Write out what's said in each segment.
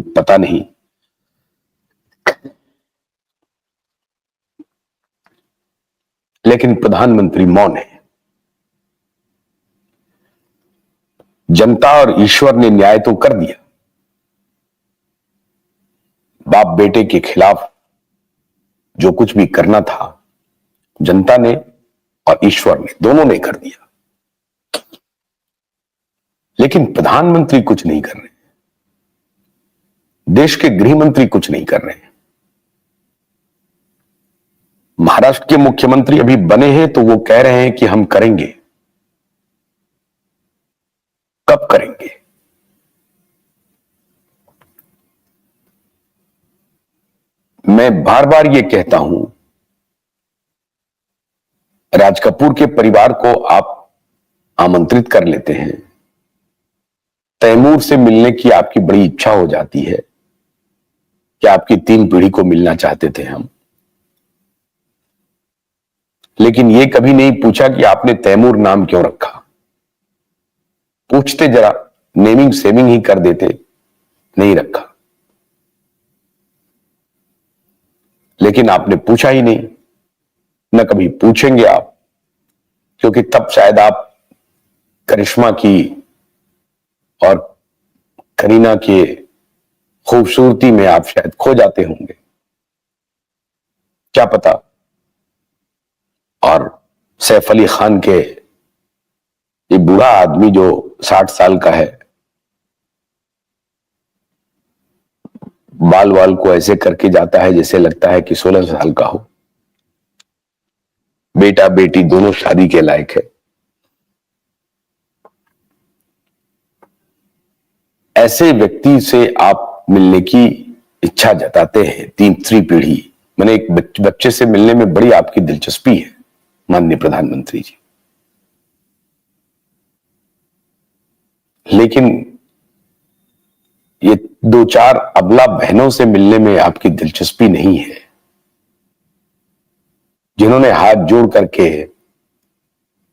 पता नहीं, लेकिन प्रधानमंत्री मौन है। जनता और ईश्वर ने न्याय तो कर दिया। बाप बेटे के खिलाफ जो कुछ भी करना था, जनता ने और ईश्वर ने, दोनों ने कर दिया। लेकिन प्रधानमंत्री कुछ नहीं कर रहे, देश के गृह मंत्री कुछ नहीं कर रहे हैं। महाराष्ट्र के मुख्यमंत्री अभी बने हैं तो वो कह रहे हैं कि हम करेंगे। कब करेंगे? मैं बार बार ये कहता हूं, राज कपूर के परिवार को आप आमंत्रित कर लेते हैं, तैमूर से मिलने की आपकी बड़ी इच्छा हो जाती है कि आपकी 3 पीढ़ी को मिलना चाहते थे हम, लेकिन यह कभी नहीं पूछा कि आपने तैमूर नाम क्यों रखा। पूछते जरा, नेमिंग सेविंग ही कर देते, नहीं रखा। लेकिन आपने पूछा ही नहीं, न कभी पूछेंगे आप, क्योंकि तब शायद आप करिश्मा की और करीना के खूबसूरती में आप शायद खो जाते होंगे, क्या पता। और सैफ अली खान के ये बूढ़ा आदमी जो 60 साल का है, बाल वाल को ऐसे करके जाता है जैसे लगता है कि 16 साल का हो। बेटा बेटी दोनों शादी के लायक है। ऐसे व्यक्ति से आप मिलने की इच्छा जताते हैं, तीसरी पीढ़ी। मैंने एक बच्चे से मिलने में बड़ी आपकी दिलचस्पी है माननीय प्रधानमंत्री जी, लेकिन ये 2-4 अबला बहनों से मिलने में आपकी दिलचस्पी नहीं है, जिन्होंने हाथ जोड़ करके,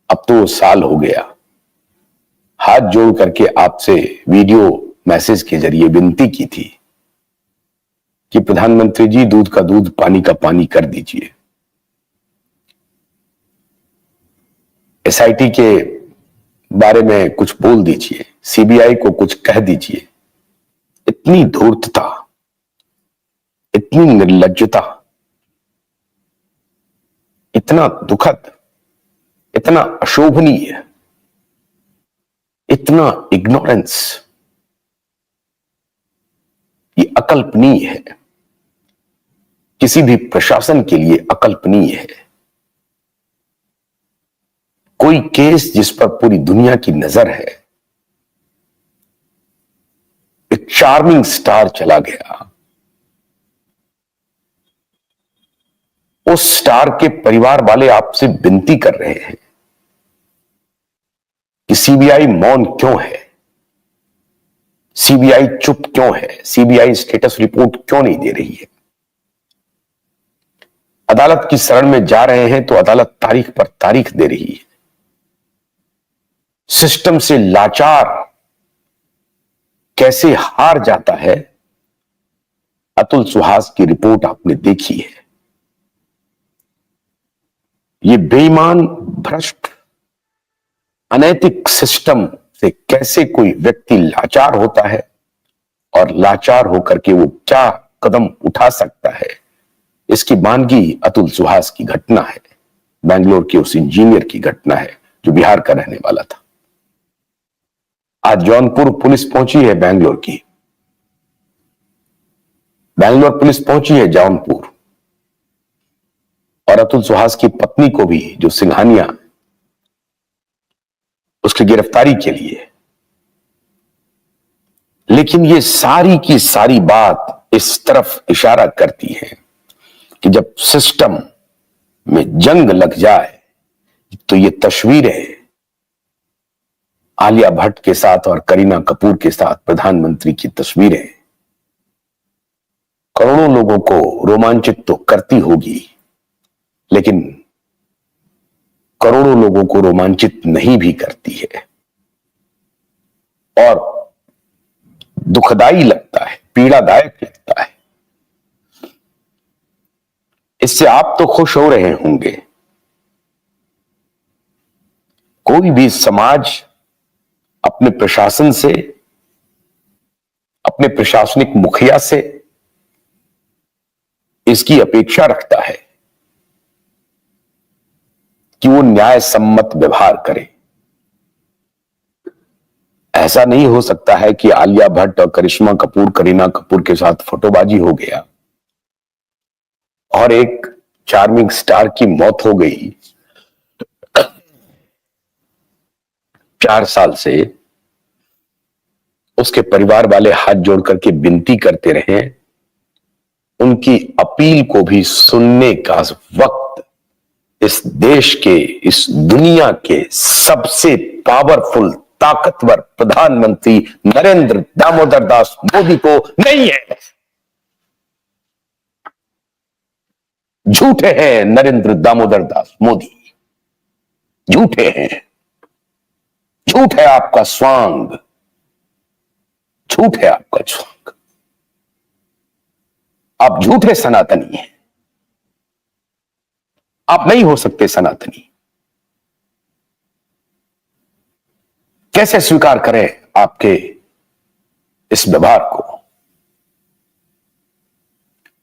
अब तो साल हो गया, हाथ जोड़ करके आपसे वीडियो मैसेज के जरिए विनती की थी कि प्रधानमंत्री जी दूध का दूध पानी का पानी कर दीजिए, एसआईटी के बारे में कुछ बोल दीजिए, सीबीआई को कुछ कह दीजिए। इतनी धूर्तता, इतनी निर्लज्जता, इतना दुखद, इतना अशोभनीय, इतना इग्नोरेंस, ये अकल्पनीय है, किसी भी प्रशासन के लिए अकल्पनीय है। कोई केस जिस पर पूरी दुनिया की नजर है, एक चार्मिंग स्टार चला गया, उस स्टार के परिवार वाले आपसे विनती कर रहे हैं कि सीबीआई मौन क्यों है, सीबीआई चुप क्यों है, सीबीआई स्टेटस रिपोर्ट क्यों नहीं दे रही है। अदालत की शरण में जा रहे हैं तो अदालत तारीख पर तारीख दे रही है। सिस्टम से लाचार कैसे हार जाता है, अतुल सुहास की रिपोर्ट आपने देखी है। ये बेईमान, भ्रष्ट, अनैतिक सिस्टम से कैसे कोई व्यक्ति लाचार होता है और लाचार होकर के वो क्या कदम उठा सकता है, इसकी बानगी अतुल सुहास की घटना है, बेंगलोर के उस इंजीनियर की घटना है जो बिहार का रहने वाला था। आज जौनपुर पुलिस पहुंची है, बेंगलोर की, बेंगलोर पुलिस पहुंची है जौनपुर, और अतुल सुहास की पत्नी को भी, जो सिंघानिया, उसकी गिरफ्तारी के लिए। लेकिन ये सारी की सारी बात इस तरफ इशारा करती है कि जब सिस्टम में जंग लग जाए तो ये तस्वीरें आलिया भट्ट के साथ और करीना कपूर के साथ प्रधानमंत्री की तस्वीरें करोड़ों लोगों को रोमांचित तो करती होगी, लेकिन करोड़ों लोगों को रोमांचित नहीं भी करती है और दुखदाई लगता है, पीड़ादायक लगता है। इससे आप तो खुश हो रहे होंगे, कोई भी समाज अपने प्रशासन से, अपने प्रशासनिक मुखिया से इसकी अपेक्षा रखता है कि वो न्याय सम्मत व्यवहार करे। ऐसा नहीं हो सकता है कि आलिया भट्ट और करिश्मा कपूर, करीना कपूर के साथ फोटोबाजी हो गया और एक चार्मिंग स्टार की मौत हो गई 4 साल से, उसके परिवार वाले हाथ जोड़ करके विनती करते रहे, उनकी अपील को भी सुनने का वक्त इस देश के, इस दुनिया के सबसे पावरफुल, ताकतवर प्रधानमंत्री नरेंद्र दामोदर दास मोदी को नहीं है। झूठे हैं नरेंद्र दामोदर दास मोदी, झूठे हैं। झूठ है आपका स्वांग, झूठ है आपका स्वांग। आप झूठे सनातनी हैं, आप नहीं हो सकते सनातनी। कैसे स्वीकार करें आपके इस व्यवहार को?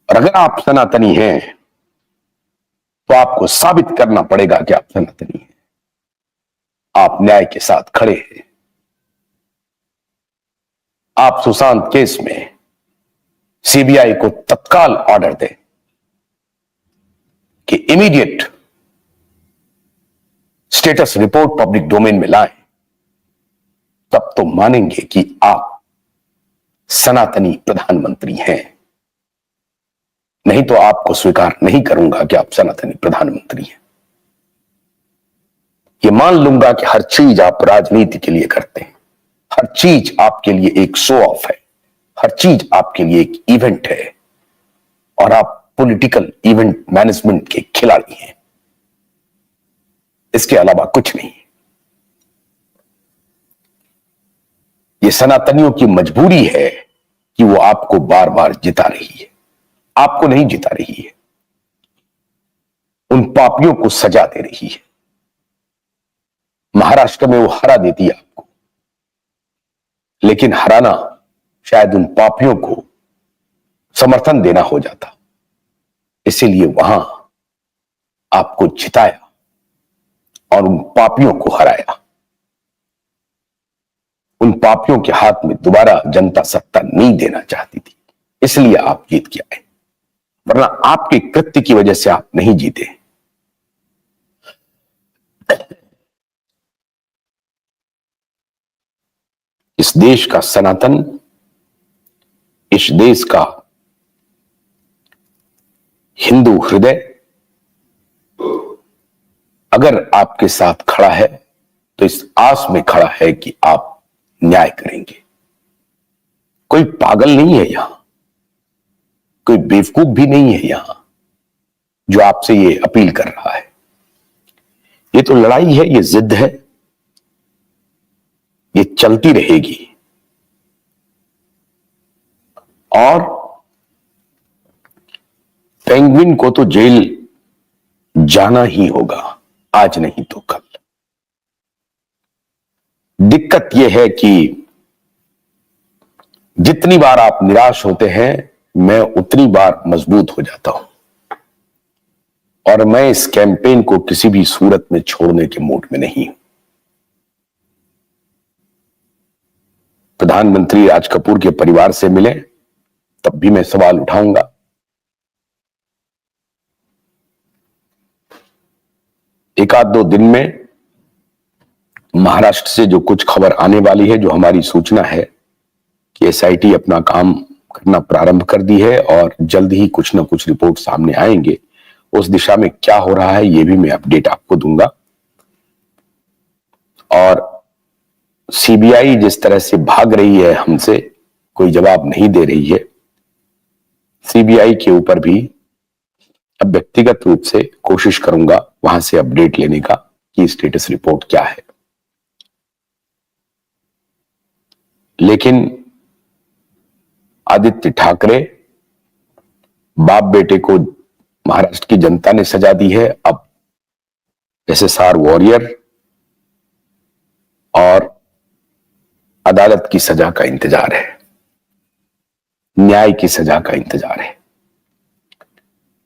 और अगर आप सनातनी हैं तो आपको साबित करना पड़ेगा कि आप सनातनी हैं, आप न्याय के साथ खड़े हैं। आप सुशांत केस में सीबीआई को तत्काल ऑर्डर दें कि immediate status report public domain में लाएं, तब तो मानेंगे कि आप सनातनी प्रधानमंत्री हैं। नहीं तो आपको स्वीकार नहीं करूंगा कि आप सनातनी प्रधानमंत्री हैं। ये मान लूंगा कि हर चीज आप राजनीति के लिए करते हैं, हर चीज आपके लिए एक शो ऑफ है, हर चीज आपके लिए एक इवेंट है और आप पॉलिटिकल इवेंट मैनेजमेंट के खिलाड़ी हैं, इसके अलावा कुछ नहीं। ये सनातनियों की मजबूरी है कि वो आपको बार बार जिता रही है, आपको नहीं जिता रही है, उन पापियों को सजा दे रही है। महाराष्ट्र में वो हरा देती है आपको, लेकिन हराना शायद उन पापियों को समर्थन देना हो जाता, इसीलिए वहां आपको जिताया और उन पापियों को हराया। उन पापियों के हाथ में दोबारा जनता सत्ता नहीं देना चाहती थी, इसलिए आप जीत के आए, वरना आपके कृत्य की वजह से आप नहीं जीते। इस देश का सनातन, इस देश का हिंदू हृदय अगर आपके साथ खड़ा है तो इस आस में खड़ा है कि आप न्याय करेंगे। कोई पागल नहीं है यहां, कोई बेवकूफ भी नहीं है यहां जो आपसे ये अपील कर रहा है। ये तो लड़ाई है, ये जिद है, ये चलती रहेगी और पेंगुइन को तो जेल जाना ही होगा, आज नहीं तो कल। दिक्कत यह है कि जितनी बार आप निराश होते हैं, मैं उतनी बार मजबूत हो जाता हूं और मैं इस कैंपेन को किसी भी सूरत में छोड़ने के मूड में नहीं हूं। प्रधानमंत्री राज कपूर के परिवार से मिले तब भी मैं सवाल उठाऊंगा। एक आध दो दिन में महाराष्ट्र से जो कुछ खबर आने वाली है, जो हमारी सूचना है कि एसआईटी अपना काम करना प्रारंभ कर दी है और जल्द ही कुछ ना कुछ रिपोर्ट सामने आएंगे, उस दिशा में क्या हो रहा है ये भी मैं अपडेट आपको दूंगा। और सीबीआई जिस तरह से भाग रही है हमसे, कोई जवाब नहीं दे रही है, सीबीआई के ऊपर भी अब व्यक्तिगत रूप से कोशिश करूंगा वहां से अपडेट लेने का कि स्टेटस रिपोर्ट क्या है। लेकिन आदित्य ठाकरे, बाप बेटे को महाराष्ट्र की जनता ने सजा दी है। अब एसएसआर वॉरियर और अदालत की सजा का इंतजार है, न्याय की सजा का इंतजार है।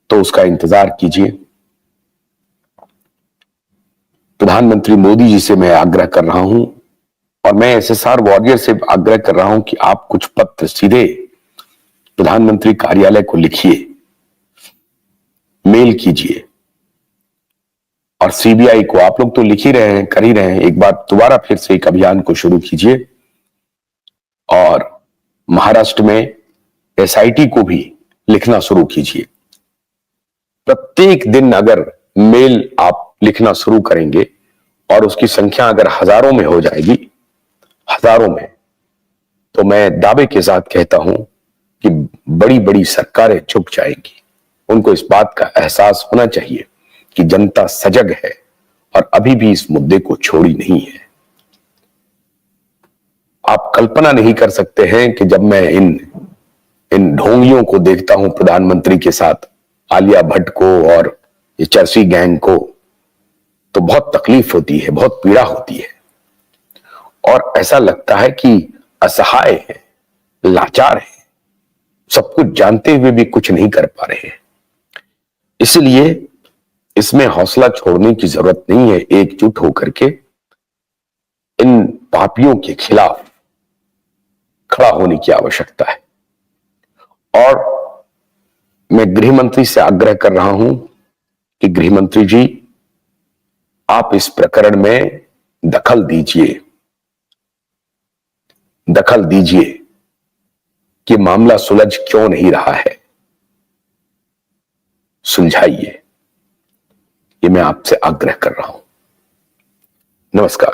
तो उसका इंतजार कीजिए। प्रधानमंत्री मोदी जी से मैं आग्रह कर रहा हूं और मैं एसएसआर वॉरियर से आग्रह कर रहा हूं कि आप कुछ पत्र सीधे प्रधानमंत्री कार्यालय को लिखिए, मेल कीजिए। और सीबीआई को आप लोग तो लिख ही रहे हैं, कर ही रहे हैं, एक बार दोबारा फिर से एक अभियान को शुरू कीजिए और महाराष्ट्र में एसआईटी को भी लिखना शुरू कीजिए। प्रत्येक दिन अगर मेल आप लिखना शुरू करेंगे और उसकी संख्या अगर हजारों में हो जाएगी, हजारों में, तो मैं दावे के साथ कहता हूं कि बड़ी बड़ी सरकारें झुक जाएंगी। उनको इस बात का एहसास होना चाहिए कि जनता सजग है और अभी भी इस मुद्दे को छोड़ी नहीं है। आप कल्पना नहीं कर सकते हैं कि जब मैं इन ढोंगियों को देखता हूं, प्रधानमंत्री के साथ आलिया भट्ट को और ये चर्सी गैंग को, तो बहुत तकलीफ होती है, बहुत पीड़ा होती है और ऐसा लगता है कि असहाय है, लाचार है, सब कुछ जानते हुए भी कुछ नहीं कर पा रहे हैं। इसलिए इसमें हौसला छोड़ने की जरूरत नहीं है। एकजुट होकर के इन पापियों के खिलाफ खड़ा होने की आवश्यकता है। और मैं गृह मंत्री से आग्रह कर रहा हूं कि गृह मंत्री जी, आप इस प्रकरण में दखल दीजिए, दखल दीजिए कि मामला सुलझ क्यों नहीं रहा है, सुलझाइए। ये मैं आपसे आग्रह कर रहा हूं। नमस्कार।